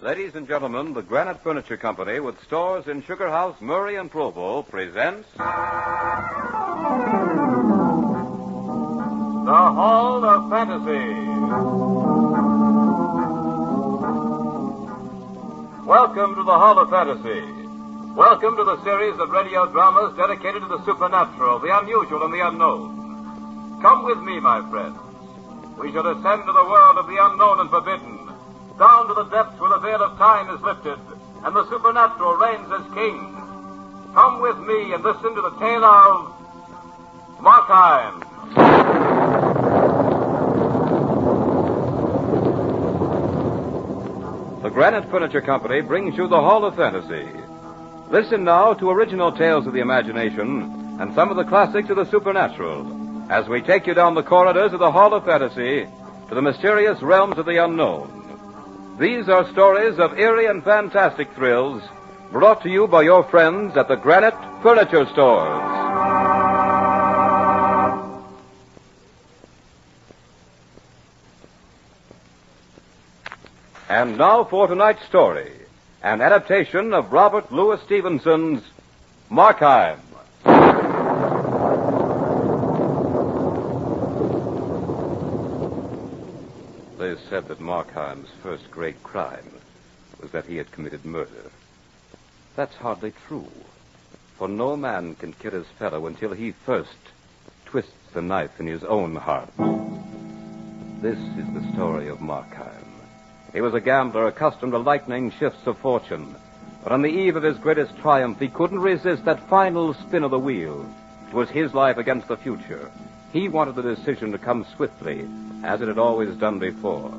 Ladies and gentlemen, the Granite Furniture Company, with stores in Sugar House, Murray, and Provo, presents... The Hall of Fantasy. Welcome to the Hall of Fantasy. Welcome to the series of radio dramas dedicated to the supernatural, the unusual, and the unknown. Come with me, my friends. We shall ascend to the world of the unknown and forbidden, down to the depths where the veil of time is lifted and the supernatural reigns as king. Come with me and listen to the tale of Markheim. The Granite Furniture Company brings you the Hall of Fantasy. Listen now to original tales of the imagination and some of the classics of the supernatural as we take you down the corridors of the Hall of Fantasy to the mysterious realms of the unknown. These are stories of eerie and fantastic thrills brought to you by your friends at the Granite Furniture Stores. And now for tonight's story, an adaptation of Robert Louis Stevenson's Markheim. They said that Markheim's first great crime was that he had committed murder. That's hardly true, for no man can kill his fellow until he first twists the knife in his own heart. This is the story of Markheim. He was a gambler accustomed to lightning shifts of fortune, but on the eve of his greatest triumph, he couldn't resist that final spin of the wheel. It was his life against the future. He wanted the decision to come swiftly, as it had always done before.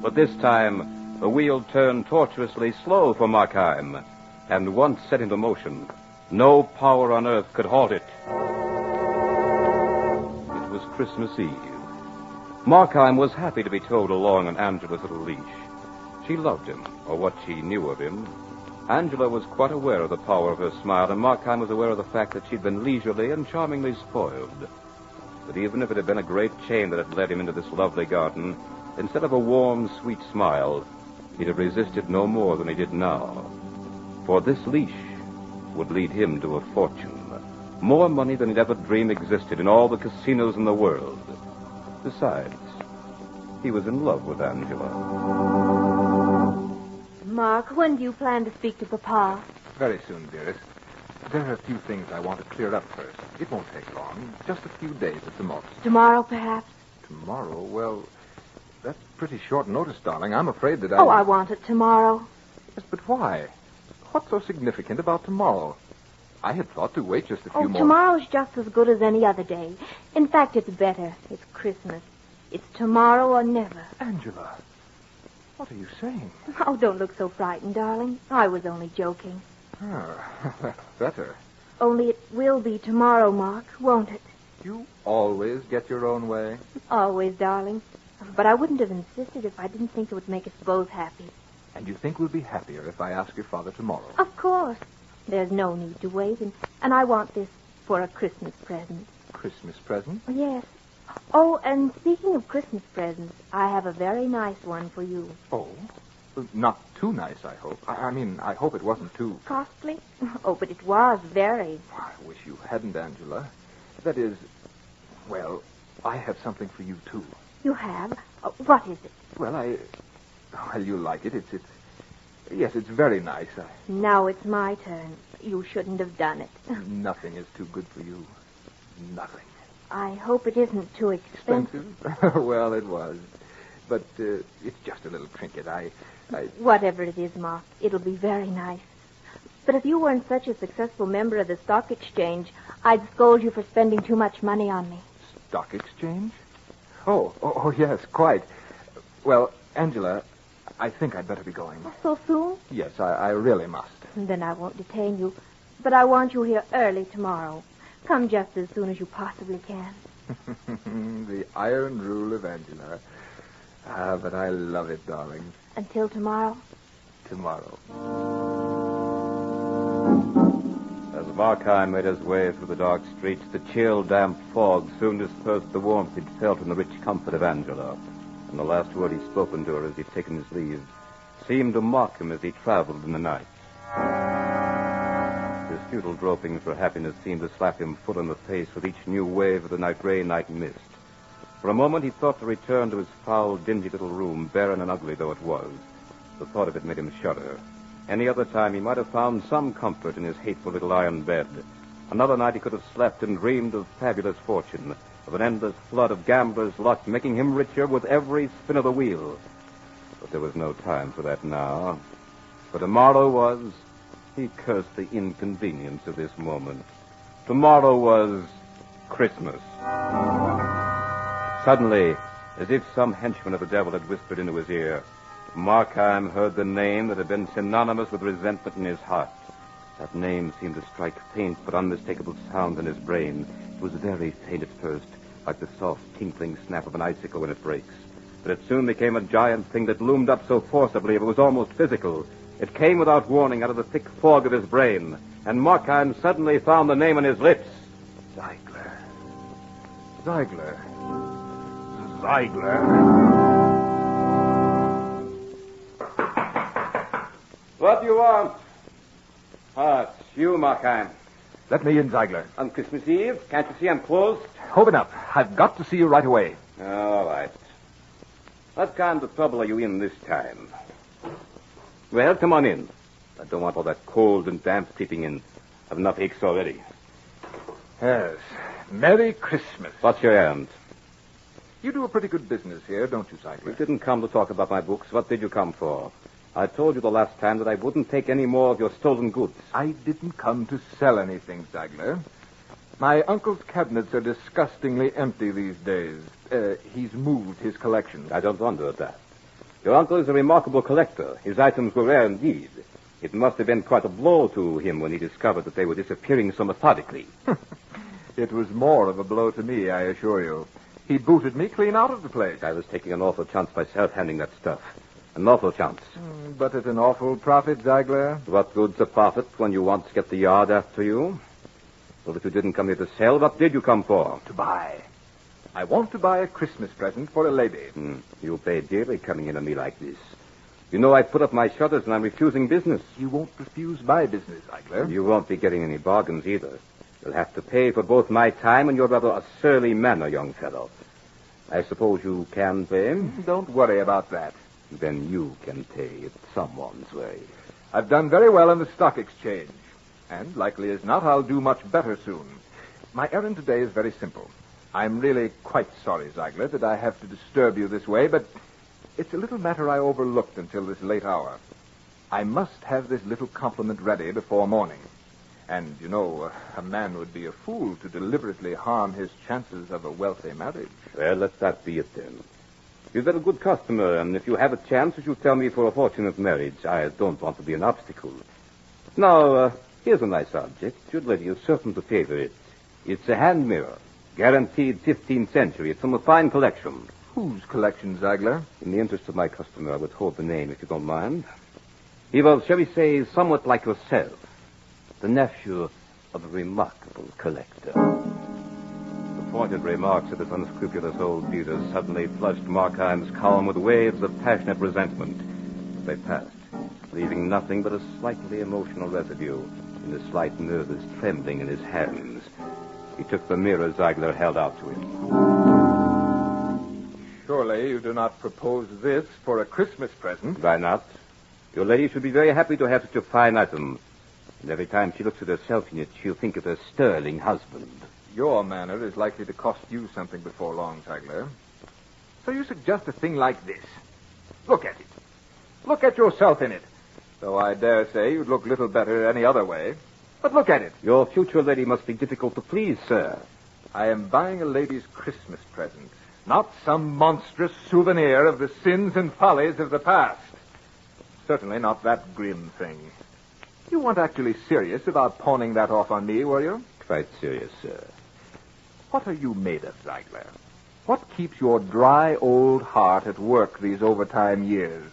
But this time, the wheel turned tortuously slow for Markheim, and once set into motion, no power on earth could halt it. It was Christmas Eve. Markheim was happy to be towed along on Angela's little leash. She loved him, or what she knew of him. Angela was quite aware of the power of her smile, and Markheim was aware of the fact that she'd been leisurely and charmingly spoiled. But even if it had been a great chain that had led him into this lovely garden, instead of a warm, sweet smile, he'd have resisted no more than he did now. For this leash would lead him to a fortune. More money than he'd ever dream existed in all the casinos in the world. Besides, he was in love with Angela. Mark, when do you plan to speak to Papa? Very soon, dearest. There are a few things I want to clear up first. It won't take long. Just a few days at the most. Tomorrow, perhaps? Tomorrow? Well, that's pretty short notice, darling. I'm afraid that I want it tomorrow. Yes, but why? What's so significant about tomorrow? I had thought to wait just a few more... Tomorrow's just as good as any other day. In fact, it's better. It's Christmas. It's tomorrow or never. Angela, what are you saying? Oh, don't look so frightened, darling. I was only joking. That's better. Only it will be tomorrow, Mark, won't it? You always get your own way. Always, darling. But I wouldn't have insisted if I didn't think it would make us both happy. And you think we'll be happier if I ask your father tomorrow? Of course. There's no need to wait, and I want this for a Christmas present. Christmas present? Yes. Oh, and speaking of Christmas presents, I have a very nice one for you. Oh? Not too nice, I hope. I mean, I hope it wasn't too... Costly? Oh, but it was very. I wish you hadn't, Angela. That is, well, I have something for you, too. You have? What is it? Well, you like it. Yes, it's very nice. Now it's my turn. You shouldn't have done it. Nothing is too good for you. Nothing. I hope it isn't too expensive. Well, it was. But it's just a little trinket. Whatever it is, Mark, it'll be very nice. But if you weren't such a successful member of the stock exchange, I'd scold you for spending too much money on me. Stock exchange? Oh, yes, quite. Well, Angela, I think I'd better be going. So soon? Yes, I really must. Then I won't detain you. But I want you here early tomorrow. Come just as soon as you possibly can. The iron rule of Angela. But I love it, darling. Until tomorrow? Tomorrow. As Markheim made his way through the dark streets, the chill, damp fog soon dispersed the warmth he'd felt in the rich comfort of Angela. And the last word he'd spoken to her as he'd taken his leave, seemed to mock him as he traveled in the night. His futile groping for happiness seemed to slap him full in the face with each new wave of the gray night mist. For a moment he thought to return to his foul, dingy little room, barren and ugly though it was. The thought of it made him shudder. Any other time he might have found some comfort in his hateful little iron bed. Another night he could have slept and dreamed of fabulous fortune, of an endless flood of gambler's luck, making him richer with every spin of the wheel. But there was no time for that now. For tomorrow was... He cursed the inconvenience of this moment. Tomorrow was Christmas. Suddenly, as if some henchman of the devil had whispered into his ear, Markheim heard the name that had been synonymous with resentment in his heart. That name seemed to strike faint but unmistakable sound in his brain. It was very faint at first, like the soft tinkling snap of an icicle when it breaks. But it soon became a giant thing that loomed up so forcibly it was almost physical. It came without warning out of the thick fog of his brain, and Markheim suddenly found the name on his lips. Ziegler. Ziegler. Ziegler. What do you want? Ah, it's you, Markheim. Let me in, Ziegler. On Christmas Eve? Can't you see I'm closed? Open up. I've got to see you right away. All right. What kind of trouble are you in this time? Well, come on in. I don't want all that cold and damp creeping in. I've enough aches already. Yes. Merry Christmas. What's your errand? You do a pretty good business here, don't you, Ziegler? You didn't come to talk about my books. What did you come for? I told you the last time that I wouldn't take any more of your stolen goods. I didn't come to sell anything, Ziegler. My uncle's cabinets are disgustingly empty these days. He's moved his collection. I don't wonder at that. Your uncle is a remarkable collector. His items were rare indeed. It must have been quite a blow to him when he discovered that they were disappearing so methodically. It was more of a blow to me, I assure you. He booted me clean out of the place. I was taking an awful chance myself handing that stuff. An awful chance. But at an awful profit, Ziegler. What good's a profit when you once get the yard after you? Well, if you didn't come here to sell, what did you come for? To buy. I want to buy a Christmas present for a lady. You'll pay dearly coming in on me like this. You know I've put up my shutters and I'm refusing business. You won't refuse my business, Ziegler. You won't be getting any bargains either. You'll have to pay for both my time and your rather a surly manner, young fellow. I suppose you can pay? Don't worry about that. Then you can pay it someone's way. I've done very well on the stock exchange. And, likely as not, I'll do much better soon. My errand today is very simple. I'm really quite sorry, Ziegler, that I have to disturb you this way, but it's a little matter I overlooked until this late hour. I must have this little compliment ready before morning. And, you know, a man would be a fool to deliberately harm his chances of a wealthy marriage. Well, let that be it then. You've been a good customer, and if you have a chance, you should tell me for a fortunate marriage. I don't want to be an obstacle. Now, here's a nice object. Should lady you certain to favor it. It's a hand mirror. Guaranteed 15th century. It's from a fine collection. Whose collection, Ziegler? In the interest of my customer, I withhold the name, if you don't mind. He was, shall we say, somewhat like yourself. The nephew of a remarkable collector. The pointed remarks of this unscrupulous old dealer suddenly flushed Markheim's calm with waves of passionate resentment. They passed, leaving nothing but a slightly emotional residue and a slight nervous trembling in his hands. He took the mirror Ziegler held out to him. Surely you do not propose this for a Christmas present? Why not? Your lady should be very happy to have such a fine item. And every time she looks at herself in it, she'll think of her sterling husband. Your manner is likely to cost you something before long, Ziegler. So you suggest a thing like this. Look at it. Look at yourself in it. Though I dare say you'd look little better any other way. But look at it. Your future lady must be difficult to please, sir. I am buying a lady's Christmas present, not some monstrous souvenir of the sins and follies of the past. Certainly not that grim thing. You weren't actually serious about pawning that off on me, were you? Quite serious, sir. What are you made of, Ziegler? What keeps your dry old heart at work these overtime years?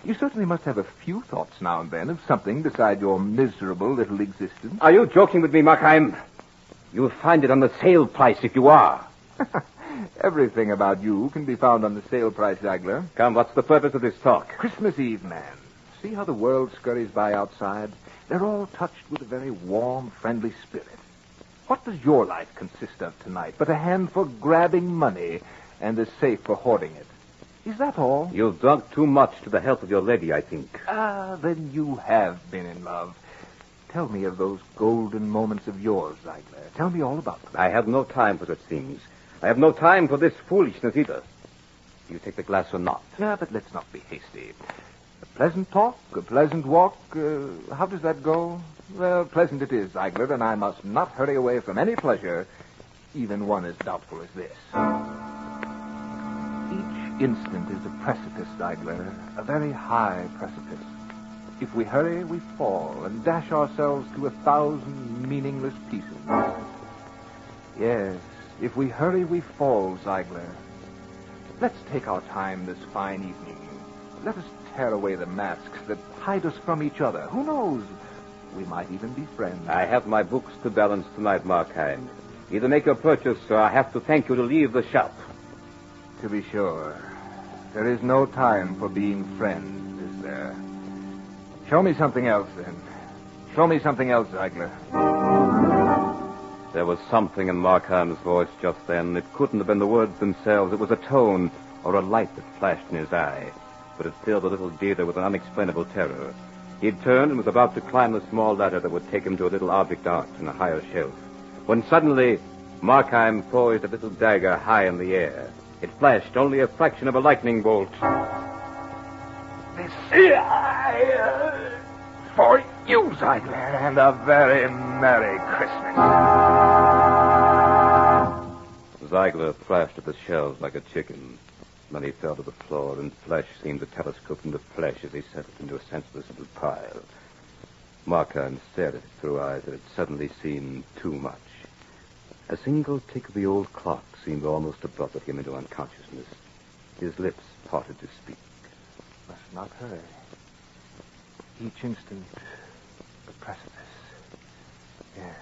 You certainly must have a few thoughts now and then of something beside your miserable little existence. Are you joking with me, Markheim? You'll find it on the sale price if you are. Everything about you can be found on the sale price, Ziegler. Come, what's the purpose of this talk? Christmas Eve, man. See how the world scurries by outside? They're all touched with a very warm, friendly spirit. What does your life consist of tonight but a hand for grabbing money and a safe for hoarding it? Is that all? You've drunk too much to the health of your lady, I think. Ah, then you have been in love. Tell me of those golden moments of yours, Ziegler. Tell me all about them. I have no time for such things. I have no time for this foolishness either. Do you take the glass or not? Yeah, but let's not be hasty. A pleasant talk, a pleasant walk. How does that go? Well, pleasant it is, Ziegler, and I must not hurry away from any pleasure, even one as doubtful as this. Each instant is a precipice, Ziegler, a very high precipice. If we hurry, we fall and dash ourselves to 1,000 meaningless pieces. Yes, if we hurry, we fall, Ziegler. Let's take our time this fine evening. Let us tear away the masks that hide us from each other. Who knows? We might even be friends. I have my books to balance tonight, Markheim. Either make your purchase, or I have to thank you to leave the shop. To be sure. There is no time for being friends, is there? Show me something else, then. Show me something else, Ziegler. There was something in Markheim's voice just then. It couldn't have been the words themselves. It was a tone or a light that flashed in his eye. But it filled the little dealer with an unexplainable terror. He had turned and was about to climb the small ladder that would take him to a little object arch in a higher shelf, when suddenly Markheim poised a little dagger high in the air. It flashed only a fraction of a lightning bolt. This is for you, Ziegler, and a very Merry Christmas. Ziegler thrashed at the shelves like a chicken. Then he fell to the floor, and flesh seemed to telescope into flesh as he settled into a senseless little pile. Markheim stared at it through eyes that had suddenly seen too much. A single tick of the old clock seemed almost to buffet him into unconsciousness. His lips parted to speak. Must not hurry. Each instant, a precipice. Yes.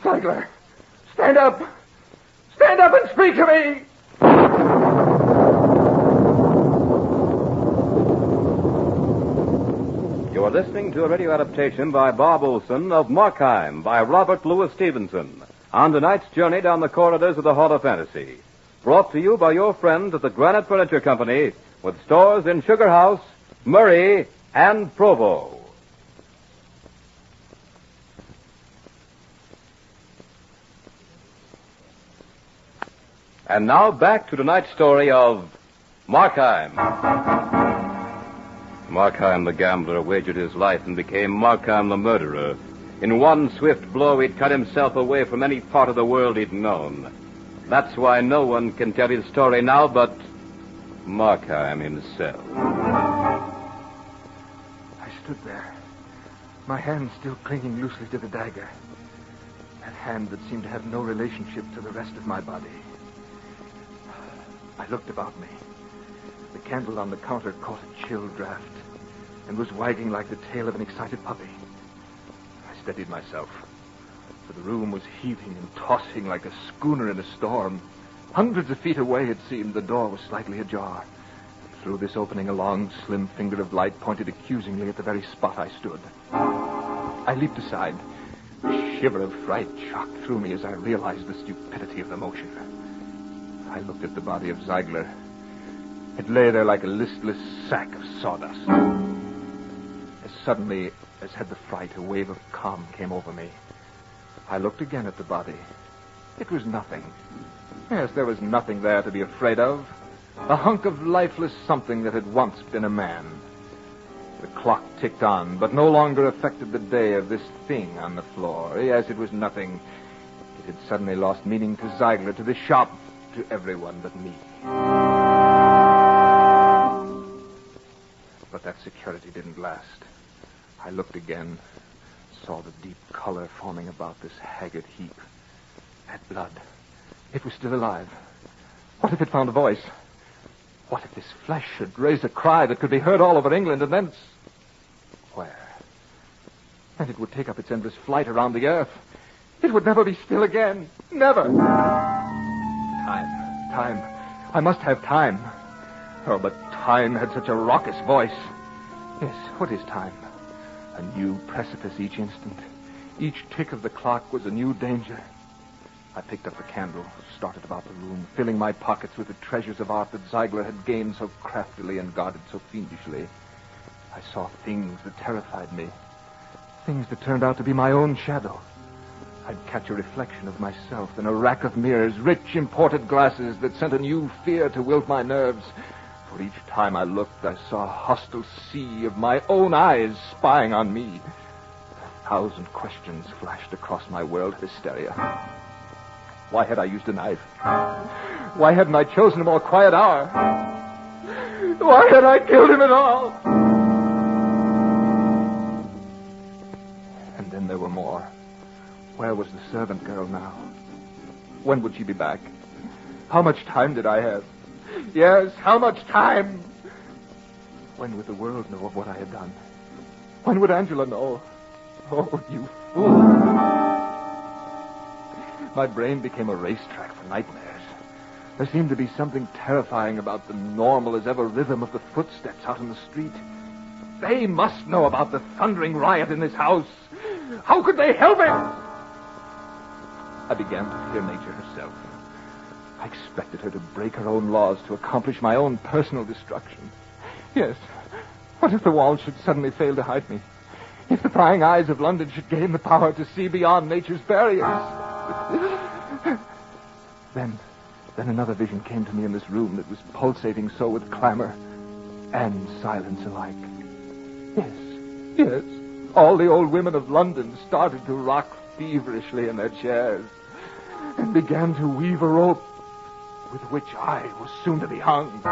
Ziegler, stand up! Stand up and speak to me! You are listening to a radio adaptation by Bob Olson of Markheim by Robert Louis Stevenson on tonight's journey down the corridors of the Hall of Fantasy. Brought to you by your friends at the Granite Furniture Company with stores in Sugar House, Murray, and Provo. And now back to tonight's story of Markheim. Markheim the gambler wagered his life and became Markheim the murderer. In one swift blow, he'd cut himself away from any part of the world he'd known. That's why no one can tell his story now but Markheim himself. I stood there, my hand still clinging loosely to the dagger. That hand that seemed to have no relationship to the rest of my body. I looked about me. The candle on the counter caught a chill draft and was wagging like the tail of an excited puppy. I steadied myself, for the room was heaving and tossing like a schooner in a storm. Hundreds of feet away, it seemed, the door was slightly ajar. Through this opening, a long, slim finger of light pointed accusingly at the very spot I stood. I leaped aside. A shiver of fright shot through me as I realized the stupidity of the motion. I looked at the body of Ziegler. It lay there like a listless sack of sawdust. As suddenly as had the fright, a wave of calm came over me. I looked again at the body. It was nothing. Yes, there was nothing there to be afraid of. A hunk of lifeless something that had once been a man. The clock ticked on, but no longer affected the day of this thing on the floor. Yes, it was nothing. It had suddenly lost meaning to Ziegler, to the shop, to everyone but me. But that security didn't last. I looked again, saw the deep color forming about this haggard heap. That blood. It was still alive. What if it found a voice? What if this flesh should raise a cry that could be heard all over England and thence... Where? And it would take up its endless flight around the earth. It would never be still again. Never. Time. I must have time. Oh, but time had such a raucous voice. Yes, what is time? A new precipice each instant. Each tick of the clock was a new danger. I picked up the candle, started about the room, filling my pockets with the treasures of art that Ziegler had gained so craftily and guarded so fiendishly. I saw things that terrified me. Things that turned out to be my own shadow. I'd catch a reflection of myself in a rack of mirrors, rich imported glasses that sent a new fear to wilt my nerves. For each time I looked, I saw a hostile sea of my own eyes spying on me. 1,000 questions flashed across my world hysteria. Why had I used a knife? Why hadn't I chosen a more quiet hour? Why had I killed him at all? And then there were more. Where was the servant girl now? When would she be back? How much time did I have? Yes, how much time? When would the world know of what I had done? When would Angela know? Oh, you fool. My brain became a racetrack for nightmares. There seemed to be something terrifying about the normal as ever rhythm of the footsteps out in the street. They must know about the thundering riot in this house. How could they help it? I began to fear nature herself. I expected her to break her own laws to accomplish my own personal destruction. Yes. What if the walls should suddenly fail to hide me? If the prying eyes of London should gain the power to see beyond nature's barriers? Then another vision came to me in this room that was pulsating so with clamor and silence alike. Yes. All the old women of London started to rock feverishly in their chairs and began to weave a rope with which I was soon to be hung. I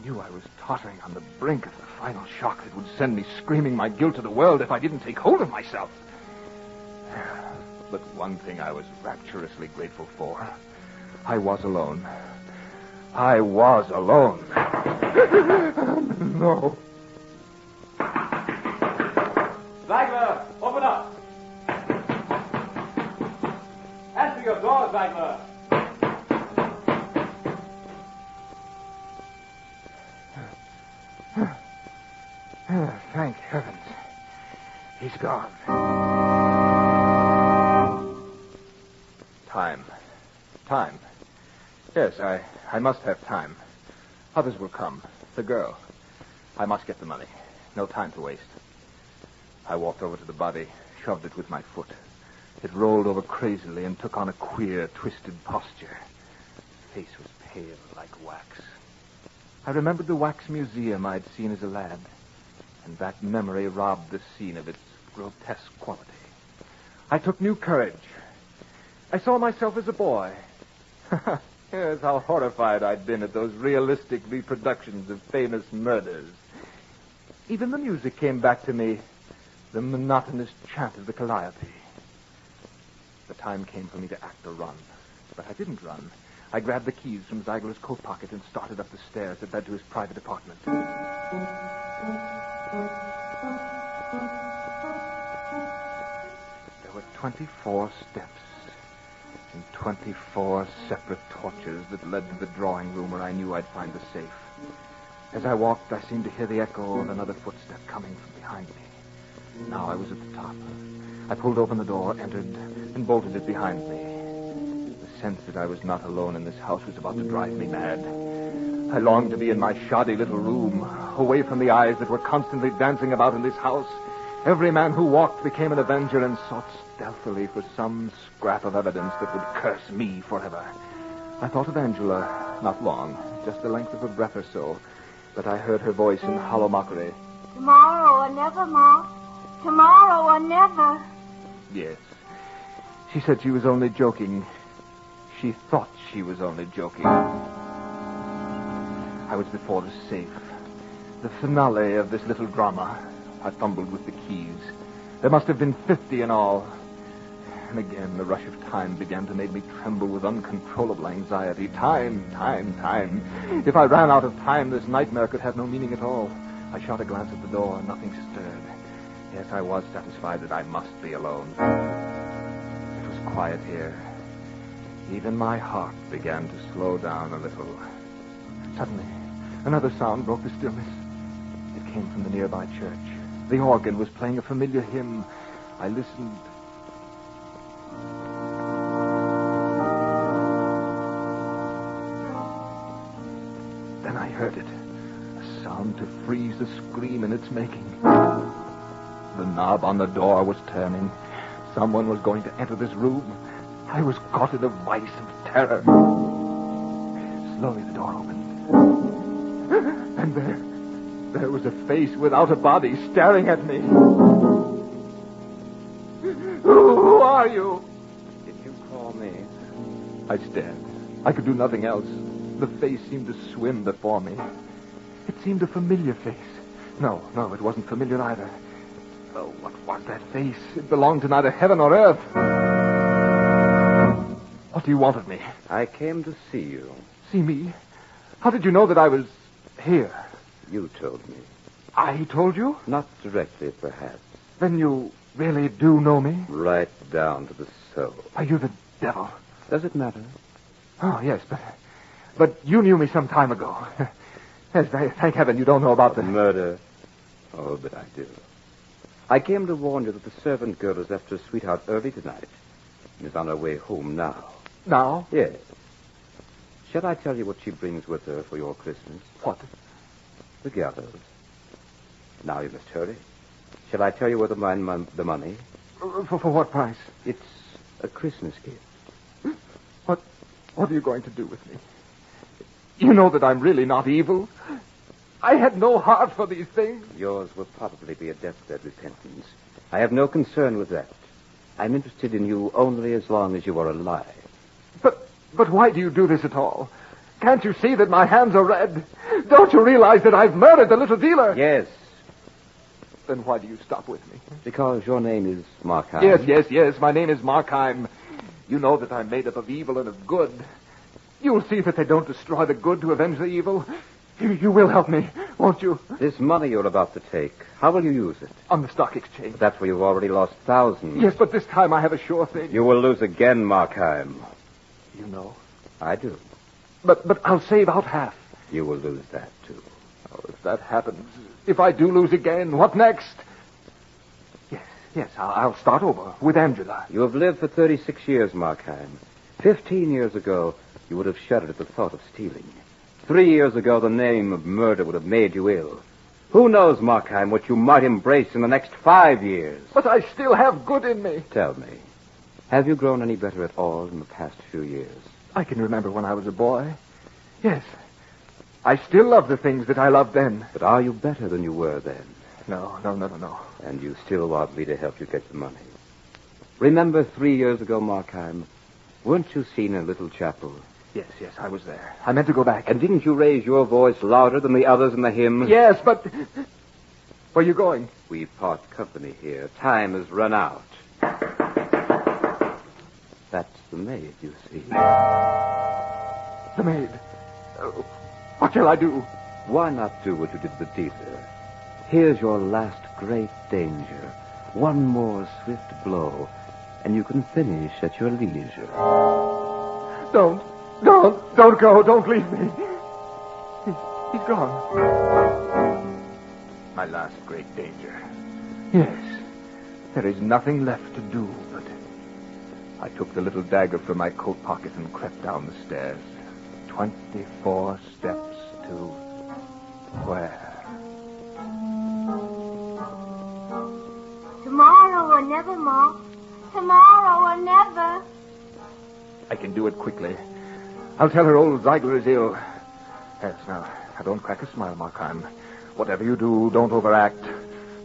knew I was tottering on the brink of the final shock that would send me screaming my guilt to the world if I didn't take hold of myself. But one thing I was rapturously grateful for. I was alone. I was alone. No. Ziegler, open up. Answer your door, Ziegler. Thank heavens. He's gone. Time. Yes, I must have time. Others will come. The girl. I must get the money. No time to waste. I walked over to the body, shoved it with my foot. It rolled over crazily and took on a queer, twisted posture. The face was pale like wax. I remembered the wax museum I'd seen as a lad, and that memory robbed the scene of its grotesque quality. I took new courage. I saw myself as a boy. Yes, how horrified I'd been at those realistic reproductions of famous murders. Even the music came back to me, the monotonous chant of the calliope. The time came for me to act or run, but I didn't run. I grabbed the keys from Ziegler's coat pocket and started up the stairs that led to his private apartment. There were 24 steps and 24 separate torches that led to the drawing room where I knew I'd find the safe. As I walked, I seemed to hear the echo of another footstep coming from behind me. Now I was at the top. I pulled open the door, entered, and bolted it behind me. The sense that I was not alone in this house was about to drive me mad. I longed to be in my shoddy little room, away from the eyes that were constantly dancing about in this house. Every man who walked became an avenger and sought stealthily for some scrap of evidence that would curse me forever. I thought of Angela, not long, just the length of a breath or so, but I heard her voice in hollow mockery. Tomorrow or never, Ma. Tomorrow or never. Yes. She said she was only joking. She thought she was only joking. I was before the safe. The finale of this little drama. I fumbled with the keys. There must have been 50 in all. And again, the rush of time began to make me tremble with uncontrollable anxiety. Time. If I ran out of time, this nightmare could have no meaning at all. I shot a glance at the door. Nothing stirred. Yes, I was satisfied that I must be alone. It was quiet here. Even my heart began to slow down a little. Suddenly, another sound broke the stillness. It came from the nearby church. The organ was playing a familiar hymn. I listened. Then I heard it. A sound to freeze the scream in its making. The knob on the door was turning. Someone was going to enter this room. I was caught in a vice of terror. Slowly the door opened. And there was a face without a body staring at me. Who are you? Did you call me? I stared. I could do nothing else. The face seemed to swim before me. It seemed a familiar face. No, it wasn't familiar either. Oh, what was that face? It belonged to neither heaven or earth. What do you want of me? I came to see you. See me? How did you know that I was here? You told me. I told you? Not directly, perhaps. Then you really do know me? Right down to the soul. Are you the devil? Does it matter? Oh, yes, but you knew me some time ago. Yes, thank heaven you don't know about the murder. Oh, but I do. I came to warn you that the servant girl has left her sweetheart early tonight and is on her way home now. Now? Yes. Shall I tell you what she brings with her for your Christmas? What? The gallows. Now you must hurry. Shall I tell you where to find the money? For what price? It's a Christmas gift. What are you going to do with me? You know that I'm really not evil. I had no heart for these things. Yours will probably be a deathbed repentance. I have no concern with that. I'm interested in you only as long as you are alive. But why do you do this at all? Can't you see that my hands are red? Don't you realize that I've murdered the little dealer? Yes. Then why do you stop with me? Because your name is Markheim. Yes. My name is Markheim. You know that I'm made up of evil and of good. You'll see that they don't destroy the good to avenge the evil. You will help me, won't you? This money you're about to take, how will you use it? On the stock exchange. That's where you've already lost thousands. Yes, but this time I have a sure thing. You will lose again, Markheim. You know? I do. But I'll save out half. You will lose that, too. Oh, if that happens, if I do lose again, what next? Yes, I'll start over with Angela. You have lived for 36 years, Markheim. 15 years ago, you would have shuddered at the thought of stealing. 3 years ago, the name of murder would have made you ill. Who knows, Markheim, what you might embrace in the next 5 years? But I still have good in me. Tell me, have you grown any better at all in the past few years? I can remember when I was a boy. Yes. I still love the things that I loved then. But are you better than you were then? No. And you still want me to help you get the money? Remember 3 years ago, Markheim, weren't you seen in a little chapel? Yes, I was there. I meant to go back. And didn't you raise your voice louder than the others in the hymn? Yes, but... Where are you going? We part company here. Time has run out. That's the maid, you see. The maid. What shall I do? Why not do what you did with the dealer? Here's your last great danger. One more swift blow, and you can finish at your leisure. Don't go. Don't leave me. He's gone. My last great danger. Yes. There is nothing left to do but... I took the little dagger from my coat pocket and crept down the stairs. 24 steps to... where? Tomorrow or never, Ma. Tomorrow or never. I can do it quickly. I'll tell her old Ziegler is ill. Yes, now don't crack a smile, Markheim. Whatever you do, don't overact.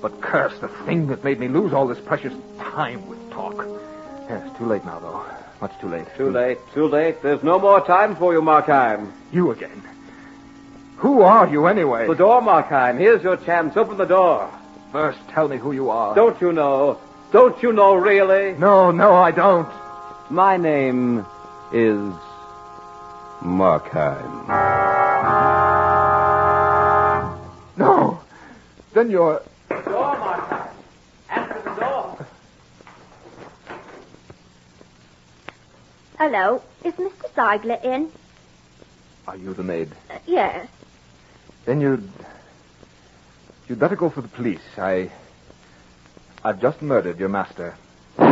But curse the thing that made me lose all this precious time with talk. Yes, too late now, though. Much too late. Too late. There's no more time for you, Markheim. You again. Who are you, anyway? The door, Markheim. Here's your chance. Open the door. First, tell me who you are. Don't you know? Don't you know, really? No, I don't. My name is Markheim. No. Then you're... Door, Markheim. Answer the door. Hello. Is Mr. Ziegler in? Are you the maid? Yes. Then you'd better go for the police. I've just murdered your master. So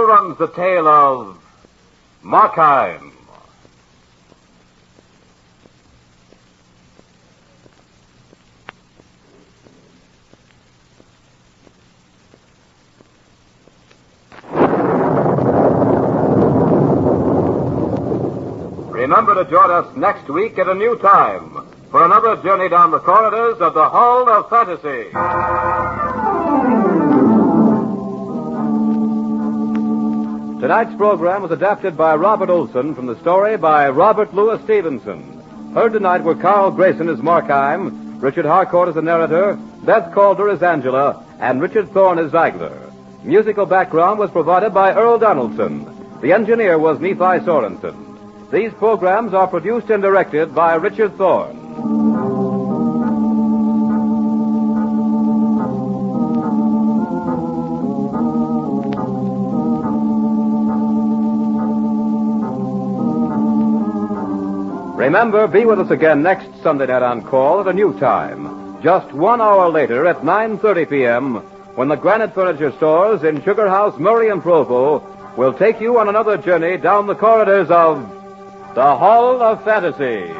runs the tale of Markheim. Remember to join us next week at a new time for another journey down the corridors of the Hall of Fantasy. Tonight's program was adapted by Robert Olson from the story by Robert Louis Stevenson. Heard tonight were Carl Grayson as Markheim, Richard Harcourt as the narrator, Beth Calder as Angela, and Richard Thorne as Ziegler. Musical background was provided by Earl Donaldson. The engineer was Nephi Sorensen. These programs are produced and directed by Richard Thorne. Remember, be with us again next Sunday night on Call at a new time, just 1 hour later at 9:30 p.m., when the Granite Furniture Stores in Sugar House, Murray and Provo will take you on another journey down the corridors of the Hall of Fantasy.